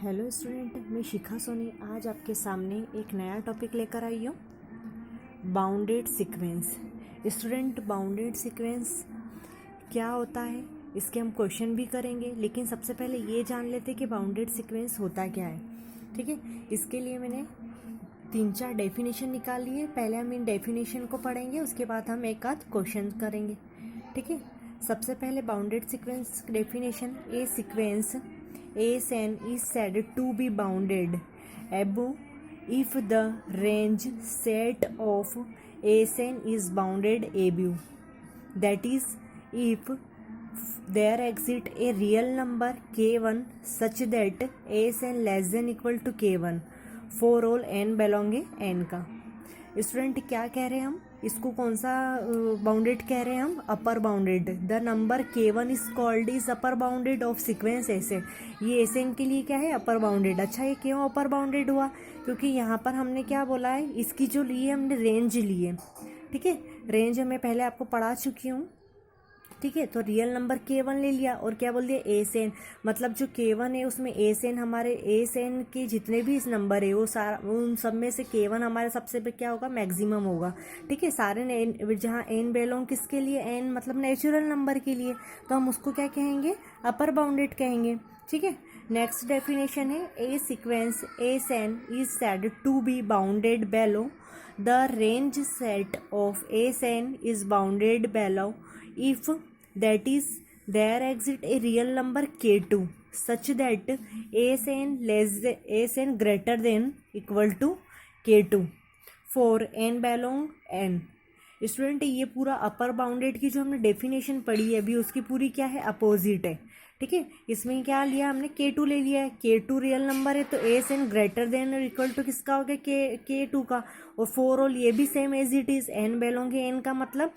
Hello student, मैं शिखा सोनी आज आपके सामने एक नया टॉपिक लेकर आई हूँ, bounded sequence. Student, bounded sequence क्या होता है इसके हम क्वेश्चन भी करेंगे, लेकिन सबसे पहले ये जान लेते हैं कि बाउंडेड सीक्वेंस होता क्या है। ठीक है, इसके लिए मैंने 3-4 डेफिनेशन निकाल लिए। पहले हम इन डेफिनेशन को पढ़ेंगे, उसके बाद हम एक आध क्वेश्चन करेंगे। ठीक है, सबसे पहले bounded sequence definition. A sequence ASN is said to be bounded above if the range set of ASN is bounded above. That is, if there exists a real number k1 such that ASN less than equal to k1 for all n belonging n का। Student, क्या कह रहे हैं हम? इसको कौन सा bounded कह रहे हैं हम? Upper bounded. The number k1 is called is upper bounded of sequence ऐसे। ये ऐसे के लिए क्या है? Upper bounded. अच्छा, ये क्यों अपर बाउंडेड हुआ? क्योंकि यहाँ पर हमने क्या बोला है, इसकी जो ली है हमने रेंज ली है। ठीक है, रेंज मैं पहले आपको पढ़ा चुकी हूँ। ठीक है, तो रियल नंबर k1 ले लिया और क्या बोल दिया? ASN। मतलब जो k1 है उसमें ASN, हमारे ASN के जितने भी इस नंबर है वो सारा, उन सब में से k1 हमारे सबसे पे क्या होगा? मैक्सिमम होगा। ठीक है, सारे ने जहाँ n बिलोंग किसके लिए? n मतलब नेचुरल नंबर के लिए, तो हम उसको क्या कहेंगे? अपर बाउंडेड कहेंगे। ठीक है, नेक्स्ट डेफिनेशन है a sequence ASN is said to be bounded below the range set of ASN is bounded below if that is there exists a real number k2 such that ASN greater than equal to k2 for n belong n। Student, ये पूरा अपर bounded की जो हमने definition पढ़ी है अभी, उसकी पूरी क्या है? अपोजिट है। ठीक है, इसमें क्या लिया हमने? k2 ले लिया है। k2 रियल नंबर है तो ASN ग्रेटर देन और इक्वल टू किसका हो गया? k2 का। और फॉर ऑल ये भी same as it is. n belong है, n का मतलब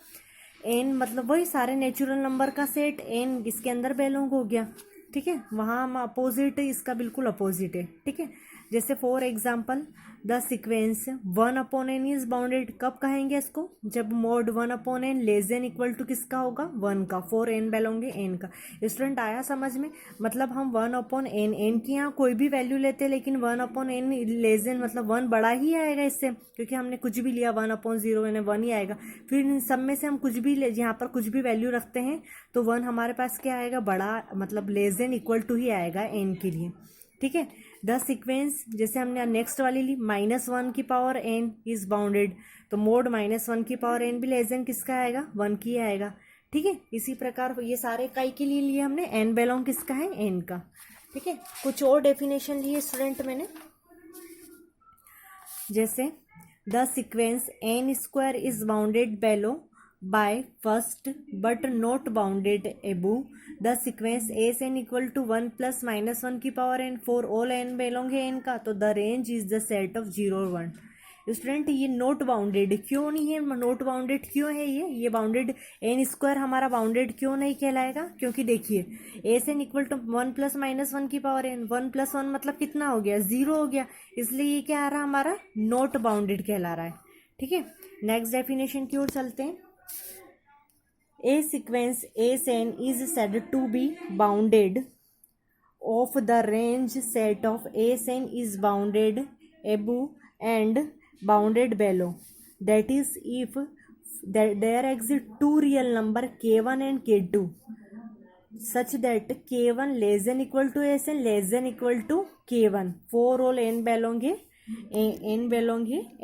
n मतलब वही सारे नेचुरल नंबर का सेट, n इसके अंदर बिलोंग हो गया। ठीक है, वहाँ हम अपोजिट, इसका बिल्कुल अपोजिट है। ठीक है, जैसे for example the sequence 1/n is bounded. कब कहेंगे इसको? जब mod 1/n less than equal to किसका होगा? 1 का। फॉर n बिलोंगे n का। स्टूडेंट, आया समझ में? मतलब हम 1/n, n की यहाँ कोई भी वैल्यू लेते हैं, लेकिन 1/n लेस देन मतलब 1 बड़ा ही आएगा इससे, क्योंकि हमने कुछ भी लिया 1/0 यानी 1 ही आएगा। फिर इन सब में से हम कुछ भी यहाँ पर कुछ भी वैल्यू रखते हैं तो 1 हमारे पास क्या आएगा? बड़ा, मतलब लेस देन इक्वल टू ही आएगा n के लिए। ठीक है, द सीक्वेंस जैसे हमने नेक्स्ट वाली ली, -1 की पावर n इज बाउंडेड, तो मोड -1 की पावर n भी लेस देन किसका आएगा? 1 की आएगा। ठीक है, इसी प्रकार ये सारे काई के लिए लिए हमने, n बिलोंग किसका है? n का। ठीक है, कुछ और डेफिनेशन लिए स्टूडेंट मैंने, जैसे the sequence n² is bounded below by first but not bounded above the sequence ASN equal to 1 plus -1 की power n for all n belong है n का, तो the range is the set of 0 और 1। Student, ये note bounded क्यों नहीं है? Note bounded क्यों है? ये बाउंडेड n² हमारा बाउंडेड क्यों नहीं कहलाएगा? क्योंकि देखिए ASN इक्वल टू 1 प्लस -1 की पावर n, 1 + 1 मतलब कितना हो गया? 0 हो गया, इसलिए ये क्या आ रहा? हमारा नोट बाउंडेड कहला रहा है। ठीक है, नेक्स्ट डेफिनेशन की ओर चलते हैं। A sequence ASN is said to be bounded of the range set of ASN is bounded above and bounded below. That is, if there exist two real number k1 and k2 such that k1 less than equal to ASN less than equal to k1 for all n belong है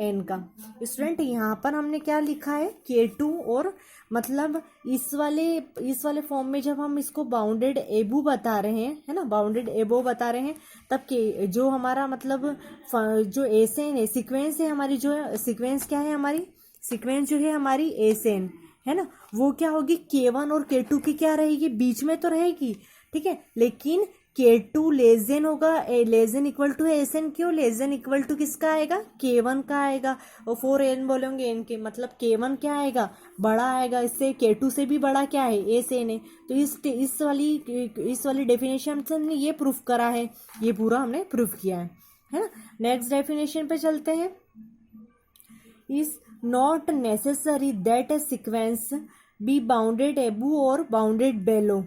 n का। Student, यहाँ पर हमने क्या लिखा है? k2 और मतलब इस वाले फॉर्म में जब हम इसको बाउंडेड एबो बता रहे हैं, है ना, बाउंडेड एबो बता रहे हैं, तब के जो हमारा मतलब जो ASN है, सीक्वेंस है हमारी, जो सीक्वेंस क्या है हमारी? सीक्वेंस जो है हमारी ASN है ना, वो क्या होगी? k1 और k2 की क्या रहेगी? बीच में तो रहेगी। ठीक है, लेकिन k2 लेस देन होगा, less than equal to ASN। क्यों लेस देन इक्वल टू किसका आएगा? k1 का आएगा। और 4n बोलेंगे n के, मतलब k1 क्या आएगा? बड़ा आएगा, इससे k2 से भी बड़ा क्या है? ASN है। तो इस वाली डेफिनेशन से हमने ये प्रूफ करा है, ये पूरा हमने प्रूफ किया है ना। नेक्स्ट डेफिनेशन पे चलते हैं। Is not necessary that a sequence be bounded above और बाउंडेड below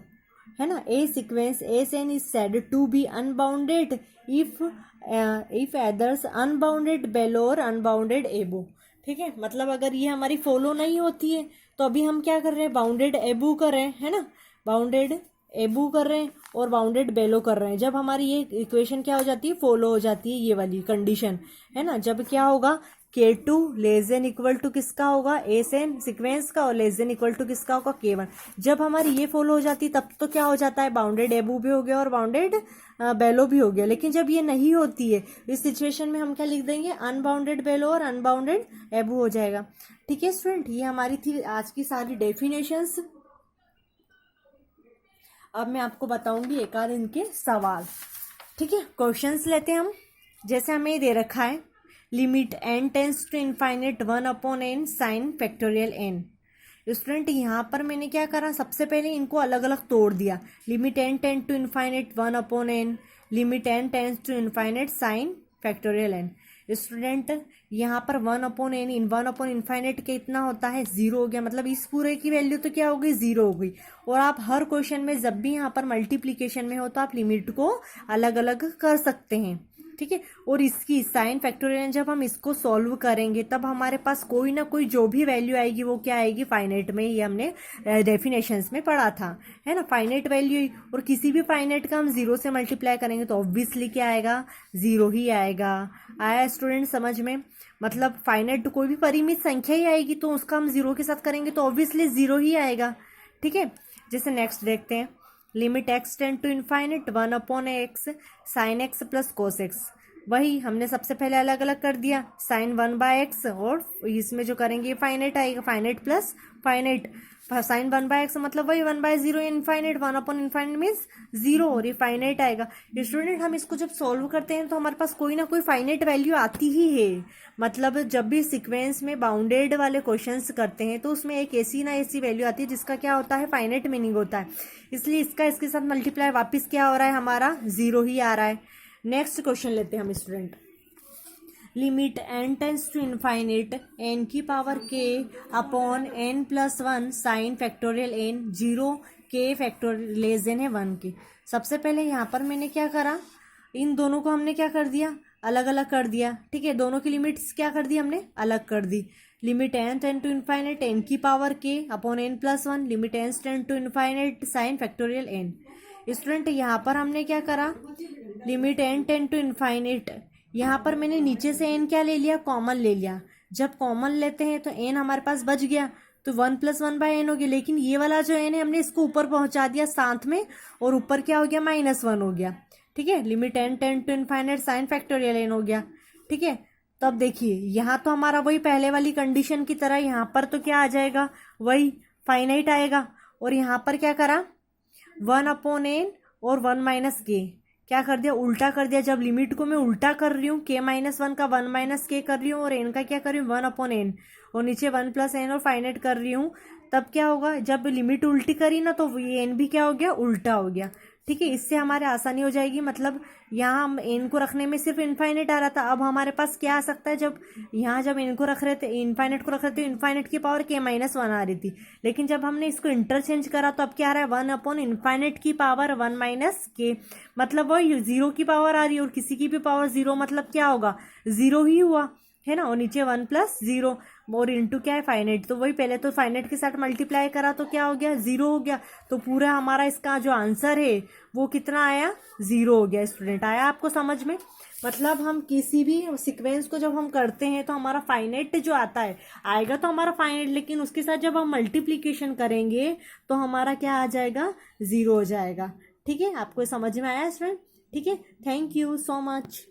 है ना। A sequence S N is said to be unbounded if either's unbounded below और अनबाउंडेड एबो। ठीक है, मतलब अगर ये हमारी फॉलो नहीं होती है तो अभी हम क्या कर रहे हैं, बाउंडेड एबू कर रहे हैं, है ना, बाउंडेड एबू कर रहे हैं और बाउंडेड बेलो कर रहे हैं। जब हमारी ये इक्वेशन क्या हो जाती है, फॉलो हो जाती है, ये वाली कंडीशन, है ना। जब क्या होगा, K2 less than equal to किसका होगा, एस एन सीक्वेंस का, और लेस देन इक्वल टू किसका होगा, K1। जब हमारी ये फॉलो हो जाती तब तो क्या हो जाता है, बाउंडेड एबू भी हो गया और बाउंडेड बेलो भी हो गया। लेकिन जब ये नहीं होती है इस सिचुएशन में हम क्या लिख देंगे, अनबाउंडेड बेलो और अनबाउंडेड एबू हो जाएगा। ठीक है स्टूडेंट, ये हमारी थी आज की सारी डेफिनेशंस। अब मैं आपको बताऊंगी एक आध इनके सवाल। ठीक है, क्वेश्चंस लेते हैं हम। जैसे हमें ये दे रखा है, limit n tends to infinite 1/n sine factorial n। Student यहाँ पर मैंने क्या करा, सबसे पहले इनको अलग अलग तोड़ दिया। Limit n tends to infinite 1/n, limit n tends to infinite sine factorial n। Student यहाँ पर 1/n, इन 1/इनफाइनेट कितना होता है, 0 हो गया, मतलब इस पूरे की वैल्यू तो क्या हो गई, 0 हो गई। और आप हर क्वेश्चन में जब भी यहाँ पर मल्टीप्लीकेशन में हो तो आप लिमिट को अलग अलग कर सकते हैं। ठीक है, और इसकी साइन फैक्टोरियल जब हम इसको सॉल्व करेंगे तब हमारे पास कोई ना कोई जो भी वैल्यू आएगी वो क्या आएगी, फाइनाइट में। ये हमने डेफिनेशंस में पढ़ा था, है ना, फाइनाइट वैल्यू। और किसी भी फाइनाइट का हम 0 से मल्टीप्लाई करेंगे तो ऑब्वियसली क्या आएगा, 0 ही आएगा। आया स्टूडेंट समझ में, मतलब फाइनाइट कोई भी परिमित संख्या ही आएगी तो उसका हम 0 के साथ करेंगे तो ऑब्वियसली 0 ही आएगा। ठीक है, जैसे नेक्स्ट देखते हैं, limit x tend to infinite 1/x sine x plus cos x। वही हमने सबसे पहले अलग अलग कर दिया, साइन 1/x, और इसमें जो करेंगे फाइनाइट आएगा, finite plus finite. Sign 1/x मतलब वही 1/0 इनफाइनाइट, 1/इनफाइनाइट मीन्स 0, और ये फाइनाइट आएगा। स्टूडेंट हम इसको जब सॉल्व करते हैं तो हमारे पास कोई ना कोई फाइनाइट वैल्यू आती ही है। मतलब जब भी सीक्वेंस में बाउंडेड वाले क्वेश्चंस करते हैं तो उसमें एक ऐसी ना ऐसी वैल्यू आती है जिसका क्या होता है, फाइनाइट मीनिंग होता है। इसलिए इसका इसके साथ मल्टीप्लाई वापिस क्या हो रहा है, हमारा 0 ही आ रहा है। नेक्स्ट क्वेश्चन लेते हैं हम student, limit n tends to infinite n की power k upon n plus 1 sine factorial n 0 k factorial less than है 1 के। सबसे पहले यहाँ पर मैंने क्या करा, इन दोनों को हमने क्या कर दिया, अलग अलग कर दिया। ठीक है, दोनों की लिमिट्स क्या कर दी हमने, अलग कर दी। Limit n tend to infinite n की power k upon n plus 1, limit n tend to infinite sine factorial n। Student यहाँ पर हमने क्या करा, limit n tend to infinite, यहाँ पर मैंने नीचे से n क्या ले लिया, कॉमन ले लिया। जब कॉमन लेते हैं तो n हमारे पास बच गया तो 1 + 1/n हो गया। लेकिन ये वाला जो n है हमने इसको ऊपर पहुंचा दिया साथ में, और ऊपर क्या हो गया, -1 हो गया। ठीक है, limit n tend to infinite sine factorial n हो गया। ठीक है, तब देखिए यहाँ तो हमारा वही पहले वाली कंडीशन की तरह, यहाँ पर तो क्या आ जाएगा, वही फाइनाइट आएगा। और यहाँ पर क्या करा, 1/n और 1 - k क्या कर दिया, उल्टा कर दिया। जब लिमिट को मैं उल्टा कर रही हूँ, k-1 का 1 - k कर रही हूँ, और n का क्या कर रही हूँ, 1/n, और नीचे 1 + n और फाइनाइट कर रही हूँ, तब क्या होगा, जब लिमिट उल्टी करी ना तो ये n भी क्या हो गया, उल्टा हो गया। ठीक है, इससे हमारे आसानी हो जाएगी। मतलब यहाँ हम n को रखने में सिर्फ इनफाइनाइट आ रहा था, अब हमारे पास क्या आ सकता है, जब यहाँ जब n को रख रहे थे, इनफाइनाइट को रख रहे थे, इनफाइनाइट की पावर k-1 आ रही थी। लेकिन जब हमने इसको इंटरचेंज करा तो अब क्या आ रहा है, 1/इनफाइनाइट की पावर 1 - k, मतलब वही 0 की पावर आ रही है, और किसी की भी पावर 0 मतलब क्या होगा, 0 ही हुआ, है ना। और नीचे 1 + 0 और इंटू क्या है, फाइनाइट, तो वही पहले तो फाइनाइट के साथ मल्टीप्लाई करा तो क्या हो गया, 0 हो गया। तो पूरा हमारा इसका जो आंसर है वो कितना आया, 0 हो गया। स्टूडेंट आया आपको समझ में, मतलब हम किसी भी सीक्वेंस को जब हम करते हैं तो हमारा फाइनाइट जो आता है आएगा तो हमारा फाइनाइट, लेकिन उसके साथ जब हम मल्टीप्लीकेशन करेंगे तो हमारा क्या आ जाएगा, 0 हो जाएगा। ठीक है, आपको समझ में आया स्टूडेंट। ठीक है, थैंक यू सो मच।